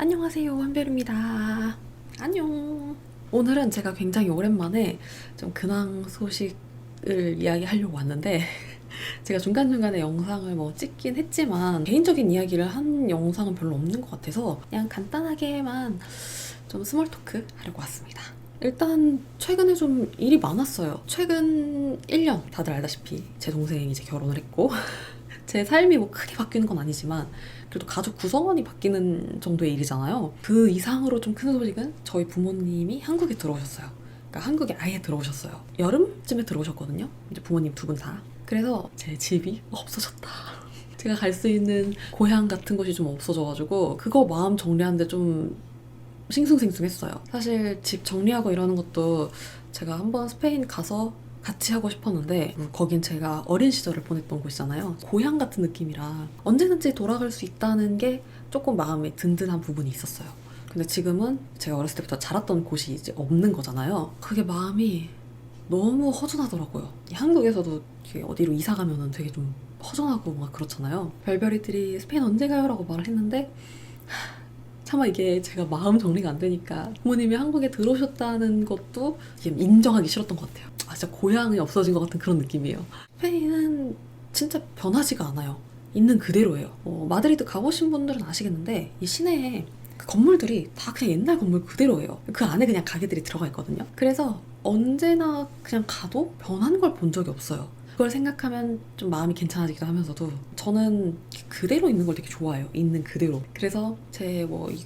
안녕하세요, 한별입니다. 안녕. 오늘은 제가 굉장히 오랜만에 좀 근황 소식을 이야기하려고 왔는데 제가 중간중간에 영상을 찍긴 했지만 개인적인 이야기를 한 영상은 별로 없는 것 같아서 그냥 간단하게만 좀 스몰 토크 하려고 왔습니다. 일단 최근에 좀 일이 많았어요. 최근 1년 다들 알다시피 제 동생이 이제 결혼을 했고 제 삶이 크게 바뀌는 건 아니지만 그래도 가족 구성원이 바뀌는 정도의 일이잖아요. 그 이상으로 좀 큰 소식은 저희 부모님이 한국에 들어오셨어요. 그러니까 한국에 아예 들어오셨어요. 여름쯤에 들어오셨거든요. 이제 부모님 두 분 다. 그래서 제 집이 없어졌다. 제가 갈 수 있는 고향 같은 곳이 좀 없어져가지고 그거 마음 정리하는데 좀 싱숭생숭했어요. 사실 집 정리하고 이러는 것도 제가 한번 스페인 가서 같이 하고 싶었는데 거긴 제가 어린 시절을 보냈던 곳이잖아요. 고향 같은 느낌이라 언제든지 돌아갈 수 있다는 게 조금 마음에 든든한 부분이 있었어요. 근데 지금은 제가 어렸을 때부터 자랐던 곳이 이제 없는 거잖아요. 그게 마음이 너무 허전하더라고요. 한국에서도 어디로 이사 가면은 되게 좀 허전하고 막 그렇잖아요. 별별이들이 스페인 언제 가요? 라고 말을 했는데 차마 이게 제가 마음 정리가 안 되니까 부모님이 한국에 들어오셨다는 것도 인정하기 싫었던 것 같아요. 진짜 고향이 없어진 것 같은 그런 느낌이에요. 스페인은 진짜 변하지가 않아요. 있는 그대로예요. 마드리드 가보신 분들은 아시겠는데 이 시내에 그 건물들이 다 그냥 옛날 건물 그대로예요. 그 안에 그냥 가게들이 들어가 있거든요. 그래서 언제나 그냥 가도 변한 걸 본 적이 없어요. 그걸 생각하면 좀 마음이 괜찮아지기도 하면서도 저는 그대로 있는 걸 되게 좋아해요. 있는 그대로. 그래서 제 이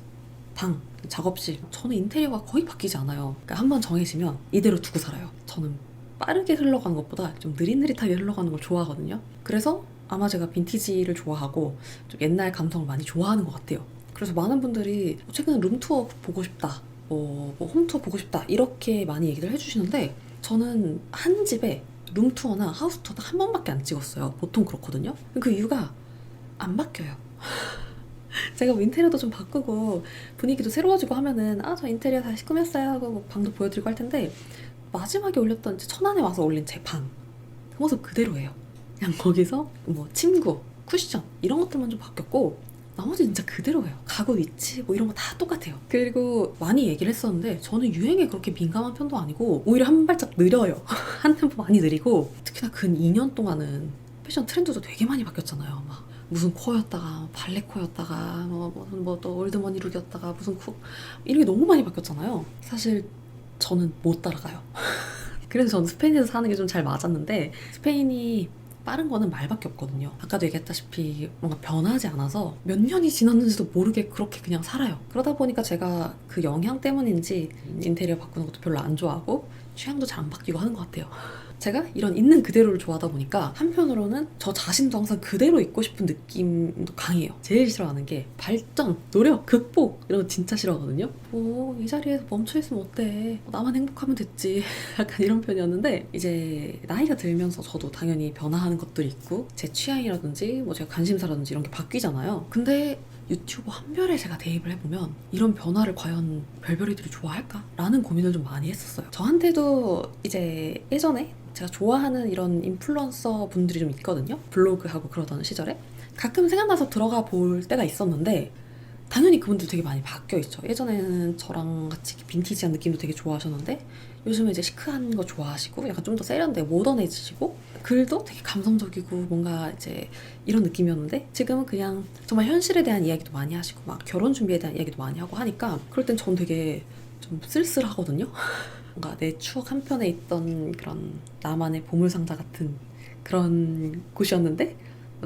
방, 작업실 저는 인테리어가 거의 바뀌지 않아요. 그러니까 한번 정해지면 이대로 두고 살아요. 저는 빠르게 흘러가는 것보다 좀 느릿느릿하게 흘러가는 걸 좋아하거든요. 그래서 아마 제가 빈티지를 좋아하고 좀 옛날 감성을 많이 좋아하는 것 같아요. 그래서 많은 분들이 최근에 룸투어 보고 싶다, 홈투어 보고 싶다 이렇게 많이 얘기를 해주시는데 저는 한 집에 룸투어나 하우스투어 딱 한 번밖에 안 찍었어요. 보통 그렇거든요. 그 이유가 안 바뀌어요. 제가 인테리어도 좀 바꾸고 분위기도 새로워지고 하면은 저 인테리어 다시 꾸몄어요 하고 방도 보여드리고 할 텐데 마지막에 올렸던 천안에 와서 올린 제 방 그 모습 그대로예요. 그냥 거기서 침구, 쿠션 이런 것들만 좀 바뀌었고 나머지 진짜 그대로예요. 가구 위치 이런 거 다 똑같아요. 그리고 많이 얘기를 했었는데 저는 유행에 그렇게 민감한 편도 아니고 오히려 한 발짝 느려요. 한 템포 많이 느리고 특히나 근 2년 동안은 패션 트렌드도 되게 많이 바뀌었잖아요. 무슨 코였다가 발레 코였다가 또 올드머니 룩이었다가 무슨 이런 게 너무 많이 바뀌었잖아요. 사실 저는 못 따라가요. 그래서 저는 스페인에서 사는 게 좀 잘 맞았는데 스페인이 빠른 거는 말밖에 없거든요. 아까도 얘기했다시피 뭔가 변하지 않아서 몇 년이 지났는지도 모르게 그렇게 그냥 살아요. 그러다 보니까 제가 그 영향 때문인지 인테리어 바꾸는 것도 별로 안 좋아하고 취향도 잘 안 바뀌고 하는 것 같아요. 제가 이런 있는 그대로를 좋아하다 보니까 한편으로는 저 자신도 항상 그대로 있고 싶은 느낌도 강해요. 제일 싫어하는 게 발전, 노력, 극복 이런 거 진짜 싫어하거든요. 이 자리에서 멈춰있으면 어때? 나만 행복하면 됐지. 약간 이런 편이었는데 이제 나이가 들면서 저도 당연히 변화하는 것들이 있고 제 취향이라든지 제가 관심사라든지 이런 게 바뀌잖아요. 근데 유튜버 한별에 제가 대입을 해보면 이런 변화를 과연 별별이들이 좋아할까? 라는 고민을 좀 많이 했었어요. 저한테도 이제 예전에 제가 좋아하는 이런 인플루언서 분들이 좀 있거든요. 블로그하고 그러던 시절에 가끔 생각나서 들어가 볼 때가 있었는데 당연히 그분들 되게 많이 바뀌어 있죠. 예전에는 저랑 같이 빈티지한 느낌도 되게 좋아하셨는데 요즘은 이제 시크한 거 좋아하시고 약간 좀 더 세련되고 모던해지시고 글도 되게 감성적이고 뭔가 이제 이런 느낌이었는데 지금은 그냥 정말 현실에 대한 이야기도 많이 하시고 결혼 준비에 대한 이야기도 많이 하고 하니까 그럴 땐 전 되게 좀 쓸쓸하거든요. 뭔가 내 추억 한편에 있던 그런 나만의 보물상자 같은 그런 곳이었는데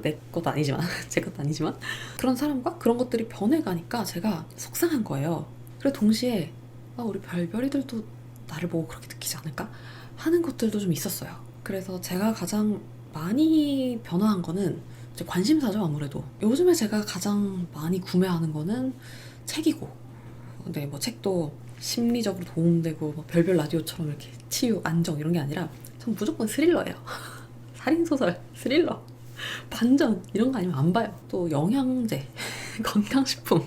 내 것도 아니지만 제 것도 아니지만 그런 사람과 그런 것들이 변해가니까 제가 속상한 거예요. 그리고 동시에 우리 별별이들도 나를 보고 그렇게 느끼지 않을까 하는 것들도 좀 있었어요. 그래서 제가 가장 많이 변화한 거는 이제 관심사죠. 아무래도 요즘에 제가 가장 많이 구매하는 거는 책이고 근데 책도 심리적으로 도움되고 별별 라디오처럼 이렇게 치유, 안정 이런 게 아니라 전 무조건 스릴러예요. 살인소설, 스릴러, 반전 이런 거 아니면 안 봐요. 또 영양제, 건강식품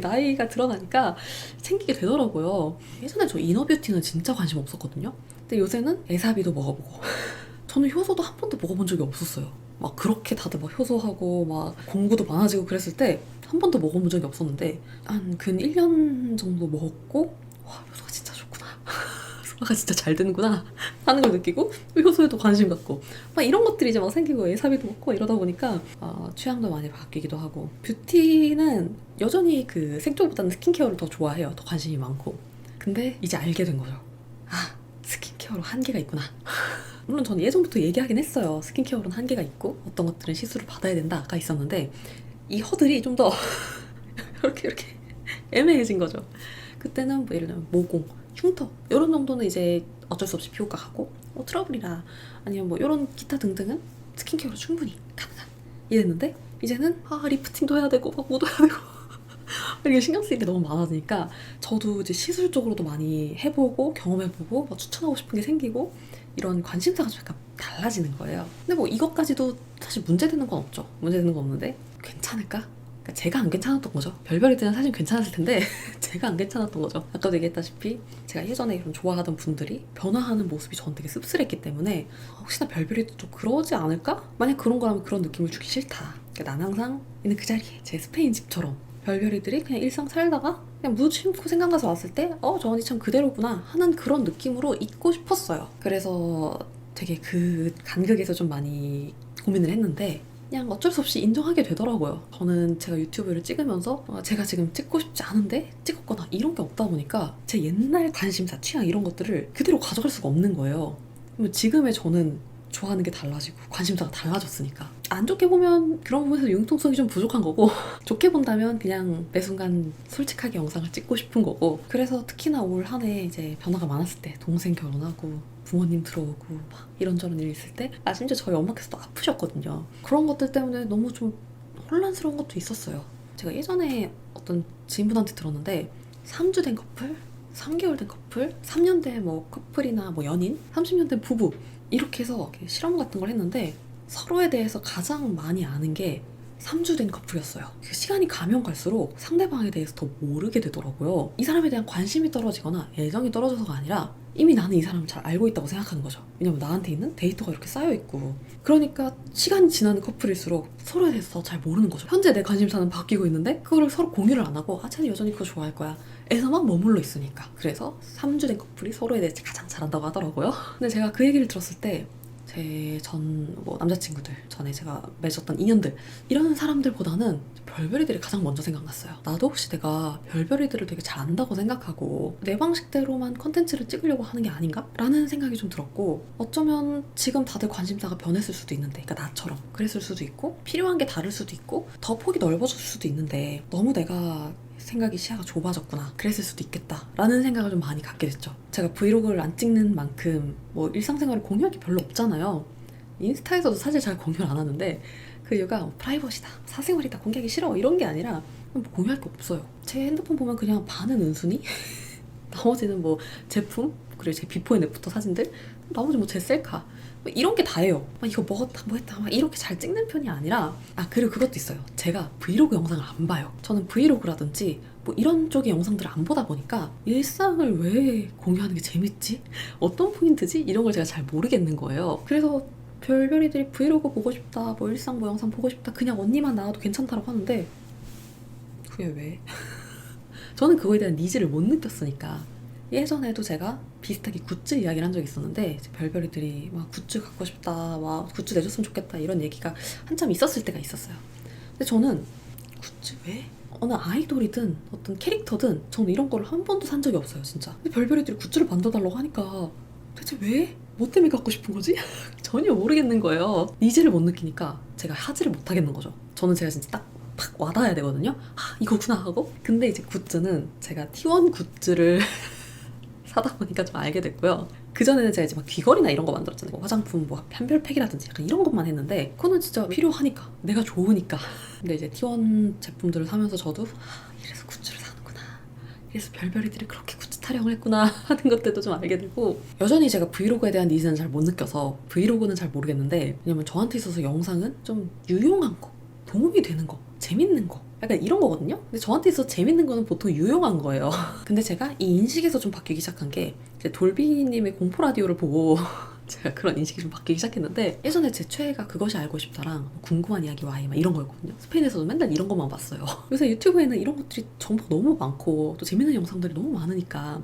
나이가 들어가니까 챙기게 되더라고요. 예전에 저 이너뷰티는 진짜 관심 없었거든요. 근데 요새는 에사비도 먹어보고 저는 효소도 한 번도 먹어본 적이 없었어요. 그렇게 다들 효소하고 공구도 많아지고 그랬을 때 한 번도 먹어본 적이 없었는데 한 근 1년 정도 먹었고 와 효소가 진짜 좋구나 소화가 진짜 잘 되는구나 하는 걸 느끼고 효소에도 관심 갖고 막 이런 것들이 이제 막 생기고 와사비도 먹고 이러다 보니까 취향도 많이 바뀌기도 하고 뷰티는 여전히 그 색조보다는 스킨케어를 더 좋아해요. 더 관심이 많고. 근데 이제 알게 된 거죠. 아 스킨케어로 한계가 있구나. 물론 저는 예전부터 얘기하긴 했어요. 스킨케어로는 한계가 있고 어떤 것들은 시술을 받아야 된다가 있었는데 이 허들이 좀 더 이렇게 애매해진 거죠. 그때는 뭐 예를 들면 모공, 흉터 이런 정도는 이제 어쩔 수 없이 피부과 가고 트러블이라 아니면 뭐 이런 기타 등등은 스킨케어로 충분히 가능한 이랬는데 이제는 리프팅도 해야 되고 막 뭐도 해야 되고 이게 신경 쓰이는 게 너무 많아지니까 저도 이제 시술 쪽으로도 많이 해보고 경험해보고 뭐 추천하고 싶은 게 생기고 이런 관심사가 좀 약간 달라지는 거예요. 근데 뭐 이것까지도 사실 문제되는 건 없죠. 문제되는 건 없는데 괜찮을까? 그러니까 제가 안 괜찮았던 거죠. 별별이들은 사실 괜찮았을 텐데 제가 안 괜찮았던 거죠. 아까도 얘기했다시피 제가 예전에 이런 좋아하던 분들이 변화하는 모습이 저는 되게 씁쓸했기 때문에 혹시나 별별이도 좀 그러지 않을까? 만약 그런 거라면 그런 느낌을 주기 싫다. 그러니까 난 항상 있는 그 자리에 제 스페인 집처럼 별별이들이 그냥 일상 살다가 그냥 무심코 생각나서 왔을 때 저 언니 참 그대로구나 하는 그런 느낌으로 있고 싶었어요. 그래서 되게 그 간극에서 좀 많이 고민을 했는데 그냥 어쩔 수 없이 인정하게 되더라고요. 저는 제가 유튜브를 찍으면서 제가 지금 찍고 싶지 않은데 찍었거나 이런 게 없다 보니까 제 옛날 관심사, 취향 이런 것들을 그대로 가져갈 수가 없는 거예요. 지금의 저는 좋아하는 게 달라지고 관심사가 달라졌으니까 안 좋게 보면 그런 부분에서 융통성이 좀 부족한 거고 좋게 본다면 그냥 매 순간 솔직하게 영상을 찍고 싶은 거고 그래서 특히나 올 한 해 이제 변화가 많았을 때 동생 결혼하고 부모님 들어오고 막 이런저런 일이 있을 때 심지어 저희 엄마께서도 아프셨거든요. 그런 것들 때문에 너무 좀 혼란스러운 것도 있었어요. 제가 예전에 어떤 지인분한테 들었는데 3주 된 커플, 3개월 된 커플, 3년 된 뭐 커플이나 뭐 연인, 30년 된 부부 이렇게 해서 실험 같은 걸 했는데 서로에 대해서 가장 많이 아는 게 3주 된 커플이었어요. 시간이 가면 갈수록 상대방에 대해서 더 모르게 되더라고요. 이 사람에 대한 관심이 떨어지거나 애정이 떨어져서가 아니라 이미 나는 이 사람을 잘 알고 있다고 생각하는 거죠. 왜냐면 나한테 있는 데이터가 이렇게 쌓여있고 그러니까 시간이 지나는 커플일수록 서로에 대해서 더 잘 모르는 거죠. 현재 내 관심사는 바뀌고 있는데 그거를 서로 공유를 안 하고 쟤는 여전히 그거 좋아할 거야 에서만 머물러 있으니까. 그래서 3주 된 커플이 서로에 대해서 가장 잘한다고 하더라고요. 근데 제가 그 얘기를 들었을 때 제 전 뭐 남자친구들, 전에 제가 맺었던 인연들 이런 사람들보다는 별별이들이 가장 먼저 생각났어요. 나도 혹시 내가 별별이들을 되게 잘 안다고 생각하고 내 방식대로만 컨텐츠를 찍으려고 하는 게 아닌가? 라는 생각이 좀 들었고 어쩌면 지금 다들 관심사가 변했을 수도 있는데 그러니까 나처럼 그랬을 수도 있고 필요한 게 다를 수도 있고 더 폭이 넓어질 수도 있는데 너무 내가 생각이 시야가 좁아졌구나 그랬을 수도 있겠다 라는 생각을 좀 많이 갖게 됐죠. 제가 브이로그를 안 찍는 만큼 뭐 일상생활을 공유할 게 별로 없잖아요. 인스타에서도 사실 잘 공유를 안 하는데 그 이유가 프라이버시다, 사생활이다, 공개하기 싫어 이런 게 아니라 뭐 공유할 게 없어요. 제 핸드폰 보면 그냥 반은 은순이 나머지는 뭐 제품 그리고 제 비포 앤 애프터 사진들 나머지 뭐 제 셀카 뭐 이런 게 다예요. 막 이거 먹었다 뭐 했다 막 이렇게 잘 찍는 편이 아니라 그리고 그것도 있어요. 제가 브이로그 영상을 안 봐요. 저는 브이로그라든지 뭐 이런 쪽의 영상들을 안 보다 보니까 일상을 왜 공유하는 게 재밌지? 어떤 포인트지? 이런 걸 제가 잘 모르겠는 거예요. 그래서 별별이들이 브이로그 보고 싶다 뭐 일상 뭐 영상 보고 싶다 그냥 언니만 나와도 괜찮다라고 하는데 그게 왜? 저는 그거에 대한 니즈를 못 느꼈으니까. 예전에도 제가 비슷하게 굿즈 이야기를 한 적이 있었는데 별별이들이 막 굿즈 갖고 싶다 막 굿즈 내줬으면 좋겠다 이런 얘기가 한참 있었을 때가 있었어요. 근데 저는 굿즈 왜? 어느 아이돌이든 어떤 캐릭터든 저는 이런 거를 한 번도 산 적이 없어요 진짜. 근데 별별이들이 굿즈를 만들어달라고 하니까 대체 왜? 뭐 때문에 갖고 싶은 거지? 전혀 모르겠는 거예요. 니즈를 못 느끼니까 제가 하지를 못하겠는 거죠. 저는 제가 진짜 딱 와닿아야 되거든요. 이거구나 하고. 근데 이제 굿즈는 제가 T1 굿즈를 사다 보니까 좀 알게 됐고요. 그전에는 제가 이제 막 귀걸이나 이런 거 만들었잖아요. 뭐 화장품 뭐 한별팩이라든지 약간 이런 것만 했는데 그거는 진짜 필요하니까 내가 좋으니까. 근데 이제 T1 제품들을 사면서 저도 이래서 굿즈를 사는구나, 이래서 별별이들이 그렇게 굿즈 타령을 했구나 하는 것들도 좀 알게 되고. 여전히 제가 브이로그에 대한 니즈는 잘 못 느껴서 브이로그는 잘 모르겠는데 왜냐면 저한테 있어서 영상은 좀 유용한 거, 도움이 되는 거, 재밌는 거 약간 이런 거거든요. 근데 저한테 있어서 재밌는 거는 보통 유용한 거예요. 근데 제가 이 인식에서 좀 바뀌기 시작한 게 이제 돌비님의 공포 라디오를 보고 제가 그런 인식이 좀 바뀌기 시작했는데 예전에 제 최애가 그것이 알고 싶다랑 궁금한 이야기 와이 막 이런 거였거든요. 스페인에서도 맨날 이런 것만 봤어요. 요새 유튜브에는 이런 것들이 정보가 너무 많고 또 재밌는 영상들이 너무 많으니까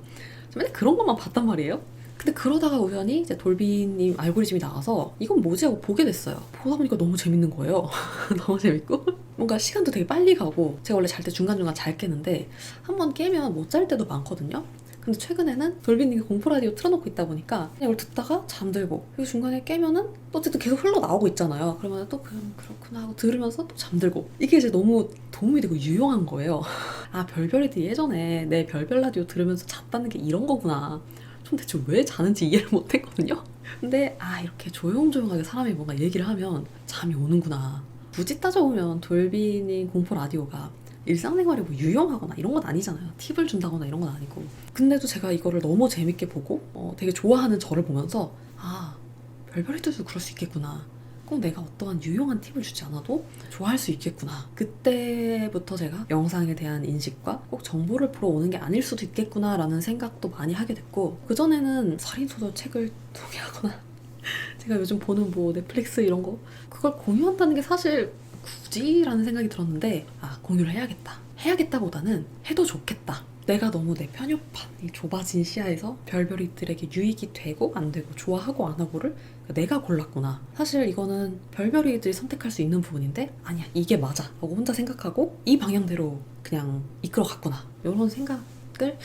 맨날 그런 것만 봤단 말이에요. 근데 그러다가 우연히 이제 돌비님 알고리즘이 나와서 이건 뭐지 하고 보게 됐어요. 보다 보니까 너무 재밌는 거예요. 너무 재밌고 뭔가 시간도 되게 빨리 가고 제가 원래 잘 때 중간중간 잘 깨는데 한 번 깨면 못 잘 때도 많거든요. 근데 최근에는 돌비님이 공포 라디오 틀어놓고 있다 보니까 그냥 이걸 듣다가 잠들고 그리고 중간에 깨면은 또 어쨌든 계속 흘러나오고 있잖아요. 그러면 또 그렇구나 하고 들으면서 또 잠들고 이게 이제 너무 도움이 되고 유용한 거예요. 아 별별이들 예전에 내 별별 라디오 들으면서 잤다는 게 이런 거구나. 좀 대체 왜 자는지 이해를 못했거든요. 근데 이렇게 조용조용하게 사람이 뭔가 얘기를 하면 잠이 오는구나. 굳이 따져보면 돌비님 공포 라디오가 일상생활에 뭐 유용하거나 이런 건 아니잖아요. 팁을 준다거나 이런 건 아니고. 근데도 제가 이거를 너무 재밌게 보고 되게 좋아하는 저를 보면서 별별이들도 그럴 수 있겠구나. 꼭 내가 어떠한 유용한 팁을 주지 않아도 좋아할 수 있겠구나. 그때부터 제가 영상에 대한 인식과 꼭 정보를 보러 오는 게 아닐 수도 있겠구나 라는 생각도 많이 하게 됐고 그전에는 살인소설 책을 소개하거나 제가 요즘 보는 뭐 넷플릭스 이런 거 그걸 공유한다는 게 사실 굳이라는 생각이 들었는데 공유를 해야겠다보다는 해도 좋겠다. 내가 너무 내 편협한 이 좁아진 시야에서 별별이들에게 유익이 되고 안 되고 좋아하고 안 하고를 내가 골랐구나. 사실 이거는 별별이들이 선택할 수 있는 부분인데 아니야 이게 맞아 하고 혼자 생각하고 이 방향대로 그냥 이끌어갔구나. 이런 생각을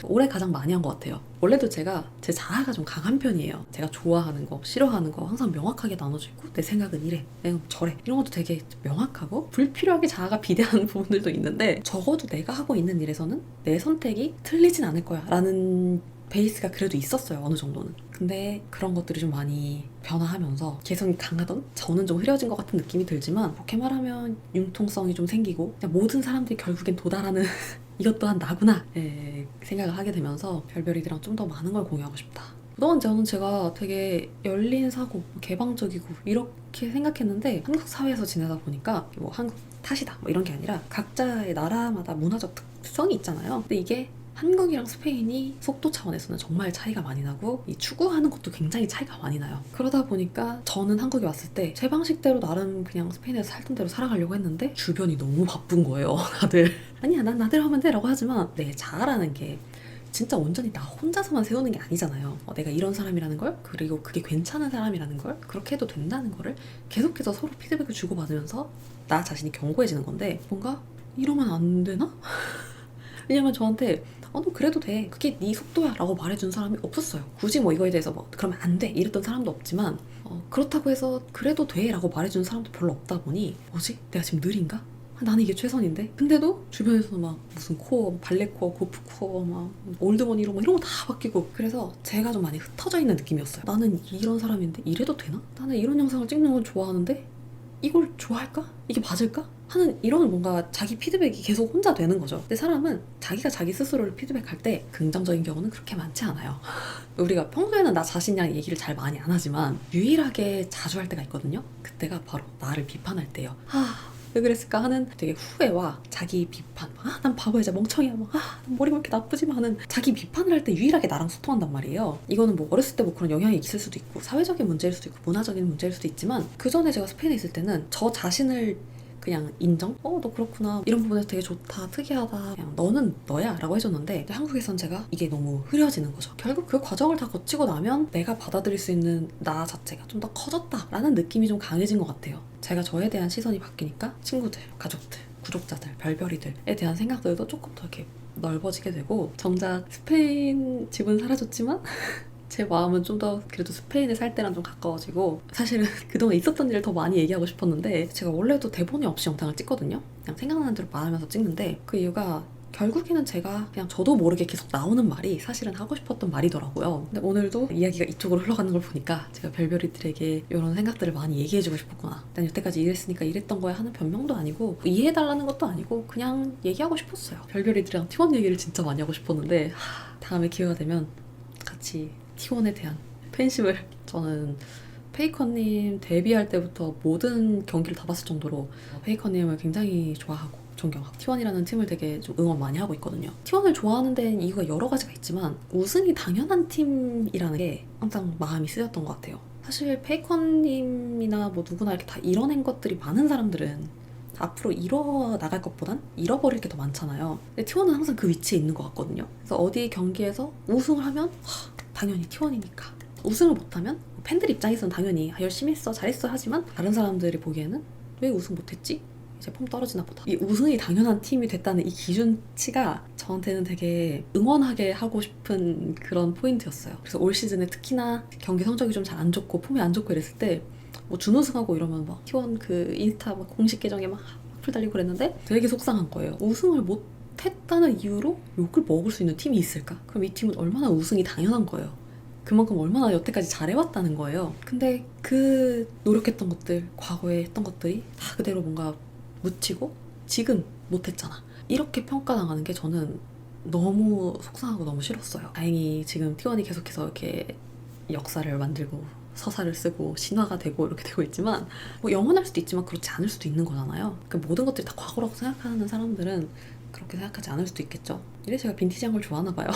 올해 가장 많이 한 것 같아요. 원래도 제가 제 자아가 좀 강한 편이에요. 제가 좋아하는 거 싫어하는 거 항상 명확하게 나눠져 있고 내 생각은 이래 내가 저래 이런 것도 되게 명확하고 불필요하게 자아가 비대한 부분들도 있는데 적어도 내가 하고 있는 일에서는 내 선택이 틀리진 않을 거야 라는 베이스가 그래도 있었어요. 어느 정도는. 근데 그런 것들이 좀 많이 변화하면서 개성이 강하던 저는 좀 흐려진 것 같은 느낌이 들지만 좋게 말하면 융통성이 좀 생기고 그냥 모든 사람들이 결국엔 도달하는 이것 또한 나구나 생각을 하게 되면서 별별이들이랑 좀 더 많은 걸 공유하고 싶다. 그동안 저는 제가 되게 열린 사고, 개방적이고 이렇게 생각했는데 한국 사회에서 지내다 보니까 뭐 한국 탓이다 뭐 이런 게 아니라 각자의 나라마다 문화적 특성이 있잖아요. 근데 이게 한국이랑 스페인이 속도 차원에서는 정말 차이가 많이 나고 이 추구하는 것도 굉장히 차이가 많이 나요. 그러다 보니까 저는 한국에 왔을 때 제 방식대로 나름 그냥 스페인에서 살던 대로 살아가려고 했는데 주변이 너무 바쁜 거예요. 다들 아니야 난 나대로 하면 돼 라고 하지만 내 자아라는 게 진짜 온전히 나 혼자서만 세우는 게 아니잖아요. 내가 이런 사람이라는 걸 그리고 그게 괜찮은 사람이라는 걸 그렇게 해도 된다는 거를 계속해서 서로 피드백을 주고받으면서 나 자신이 견고해지는 건데 뭔가 이러면 안 되나? 왜냐면 저한테 너 그래도 돼 그게 네 속도야 라고 말해준 사람이 없었어요. 굳이 뭐 이거에 대해서 뭐 그러면 안 돼 이랬던 사람도 없지만 그렇다고 해서 그래도 돼 라고 말해준 사람도 별로 없다 보니 뭐지? 내가 지금 느린가? 나는 이게 최선인데? 근데도 주변에서 막 무슨 코어, 발레 코어, 고프 코어, 막 올드머니 이런 거 다 바뀌고 그래서 제가 좀 많이 흩어져 있는 느낌이었어요. 나는 이런 사람인데 이래도 되나? 나는 이런 영상을 찍는 걸 좋아하는데 이걸 좋아할까? 이게 맞을까? 하는 이런 뭔가 자기 피드백이 계속 혼자 되는 거죠. 근데 사람은 자기가 자기 스스로를 피드백할 때 긍정적인 경우는 그렇게 많지 않아요. 우리가 평소에는 나 자신이랑 얘기를 잘 많이 안 하지만 유일하게 자주 할 때가 있거든요. 그때가 바로 나를 비판할 때예요. 왜 그랬을까 하는 되게 후회와 자기 비판. 난 바보야, 진짜 멍청이야. 난 머리가 왜 이렇게 나쁘지만 하는 자기 비판을 할 때 유일하게 나랑 소통한단 말이에요. 이거는 뭐 어렸을 때 뭐 그런 영향이 있을 수도 있고 사회적인 문제일 수도 있고 문화적인 문제일 수도 있지만 그 전에 제가 스페인에 있을 때는 저 자신을 그냥 인정? 너 그렇구나. 이런 부분에서 되게 좋다. 특이하다. 그냥 너는 너야 라고 해줬는데 한국에선 제가 이게 너무 흐려지는 거죠. 결국 그 과정을 다 거치고 나면 내가 받아들일 수 있는 나 자체가 좀 더 커졌다 라는 느낌이 좀 강해진 것 같아요. 제가 저에 대한 시선이 바뀌니까 친구들, 가족들, 구독자들, 별별이들에 대한 생각들도 조금 더 이렇게 넓어지게 되고 정작 스페인 집은 사라졌지만 제 마음은 좀 더 그래도 스페인에 살 때랑 좀 가까워지고 사실은 그동안 있었던 일을 더 많이 얘기하고 싶었는데 제가 원래도 대본이 없이 영상을 찍거든요. 그냥 생각나는 대로 말하면서 찍는데 그 이유가 결국에는 제가 그냥 저도 모르게 계속 나오는 말이 사실은 하고 싶었던 말이더라고요. 근데 오늘도 이야기가 이쪽으로 흘러가는 걸 보니까 제가 별별이들에게 이런 생각들을 많이 얘기해주고 싶었구나. 난 여태까지 이랬으니까 이랬던 거야 하는 변명도 아니고 이해해달라는 것도 아니고 그냥 얘기하고 싶었어요. 별별이들이랑 T1 얘기를 진짜 많이 하고 싶었는데 다음에 기회가 되면 같이 T1에 대한 팬심을 저는 페이커님 데뷔할 때부터 모든 경기를 다 봤을 정도로 페이커님을 굉장히 좋아하고 존경하고 T1이라는 팀을 되게 좀 응원 많이 하고 있거든요. T1을 좋아하는 데는 이유가 여러 가지가 있지만 우승이 당연한 팀이라는 게 항상 마음이 쓰였던 것 같아요. 사실 페이커님이나 뭐 누구나 이렇게 다 이뤄낸 것들이 많은 사람들은 앞으로 이뤄 나갈 것보단 잃어버릴 게 더 많잖아요. 근데 T1은 항상 그 위치에 있는 것 같거든요. 그래서 어디 경기에서 우승을 하면 당연히 T1이니까, 우승을 못하면 팬들 입장에서는 당연히 열심히 했어, 잘했어 하지만 다른 사람들이 보기에는 왜 우승 못했지? 이제 폼 떨어지나 보다. 이 우승이 당연한 팀이 됐다는 이 기준치가 저한테는 되게 응원하게 하고 싶은 그런 포인트였어요. 그래서 올 시즌에 특히나 경기 성적이 좀 잘 안 좋고 폼이 안 좋고 이랬을 때 뭐 준우승하고 이러면 막 T1 그 인스타 막 공식 계정에 막 악플 달리고 그랬는데 되게 속상한 거예요. 우승을 못했다는 이유로 욕을 먹을 수 있는 팀이 있을까? 그럼 이 팀은 얼마나 우승이 당연한 거예요. 그만큼 얼마나 여태까지 잘해왔다는 거예요. 근데 그 노력했던 것들, 과거에 했던 것들이 다 그대로 뭔가 묻히고 지금 못했잖아, 이렇게 평가당하는 게 저는 너무 속상하고 너무 싫었어요. 다행히 지금 T1이 계속해서 이렇게 역사를 만들고 서사를 쓰고 신화가 되고 이렇게 되고 있지만, 뭐 영원할 수도 있지만 그렇지 않을 수도 있는 거잖아요. 그러니까 모든 것들이 다 과거라고 생각하는 사람들은 그렇게 생각하지 않을 수도 있겠죠. 이래 제가 빈티지한 걸 좋아하나 봐요.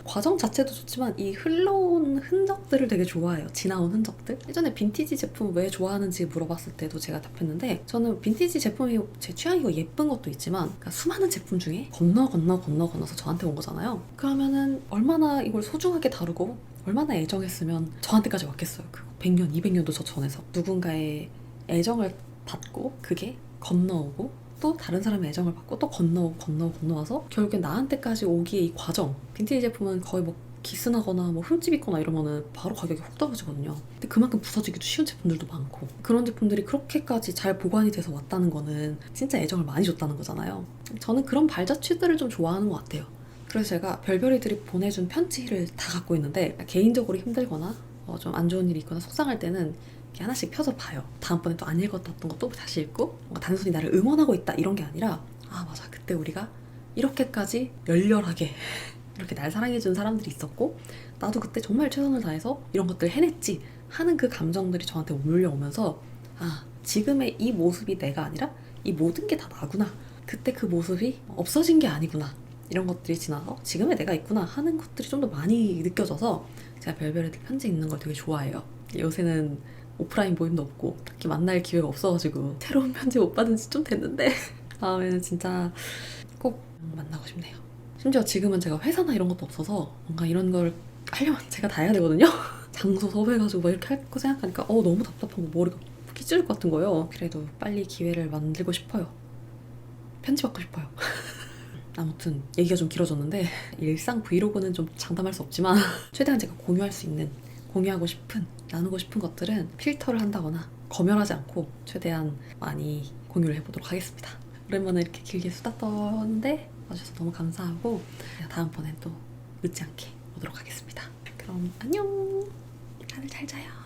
과정 자체도 좋지만 이 흘러온 흔적들을 되게 좋아해요. 지나온 흔적들. 예전에 빈티지 제품 왜 좋아하는지 물어봤을 때도 제가 답했는데, 저는 빈티지 제품이 제 취향이고 예쁜 것도 있지만, 그러니까 수많은 제품 중에 건너서 저한테 온 거잖아요. 그러면은 얼마나 이걸 소중하게 다루고 얼마나 애정했으면 저한테까지 왔겠어요. 그 100년, 200년도 저 전에서 누군가의 애정을 받고 그게 건너오고 또 다른 사람의 애정을 받고 또 건너와서 결국엔 나한테까지 오기의 이 과정. 빈티지 제품은 거의 뭐 기스나거나 뭐 흠집 있거나 이러면은 바로 가격이 훅 떨어지거든요. 근데 그만큼 부서지기도 쉬운 제품들도 많고, 그런 제품들이 그렇게까지 잘 보관이 돼서 왔다는 거는 진짜 애정을 많이 줬다는 거잖아요. 저는 그런 발자취들을 좀 좋아하는 것 같아요. 그래서 제가 별별이들이 보내준 편지를 다 갖고 있는데, 개인적으로 힘들거나 좀 안 좋은 일이 있거나 속상할 때는 이렇게 하나씩 펴서 봐요. 다음번에 또 안 읽었던 것도 다시 읽고, 뭔가 단순히 나를 응원하고 있다 이런 게 아니라, 아 맞아, 그때 우리가 이렇게까지 열렬하게 이렇게 날 사랑해준 사람들이 있었고 나도 그때 정말 최선을 다해서 이런 것들을 해냈지 하는 그 감정들이 저한테 몰려오면서, 아 지금의 이 모습이 내가 아니라 이 모든 게 다 나구나, 그때 그 모습이 없어진 게 아니구나, 이런 것들이 지나서 지금의 내가 있구나 하는 것들이 좀 더 많이 느껴져서 제가 별별이들 편지 읽는 걸 되게 좋아해요. 요새는 오프라인 모임도 없고 딱히 만날 기회가 없어가지고 새로운 편지 못 받은 지 좀 됐는데 다음에는 진짜 꼭 만나고 싶네요. 심지어 지금은 제가 회사나 이런 것도 없어서 뭔가 이런 걸 하려면 제가 다 해야 되거든요. 장소 섭외해가지고 막 이렇게 할 거 생각하니까 너무 답답하고 머리가 끼질 것 같은 거예요. 그래도 빨리 기회를 만들고 싶어요. 편지 받고 싶어요. 아무튼 얘기가 좀 길어졌는데, 일상 브이로그는 좀 장담할 수 없지만 최대한 제가 공유할 수 있는, 공유하고 싶은, 나누고 싶은 것들은 필터를 한다거나 검열하지 않고 최대한 많이 공유를 해보도록 하겠습니다. 오랜만에 이렇게 길게 수다 떠는데 와주셔서 너무 감사하고, 다음번엔 또 늦지 않게 오도록 하겠습니다. 그럼 안녕. 다들 잘 자요.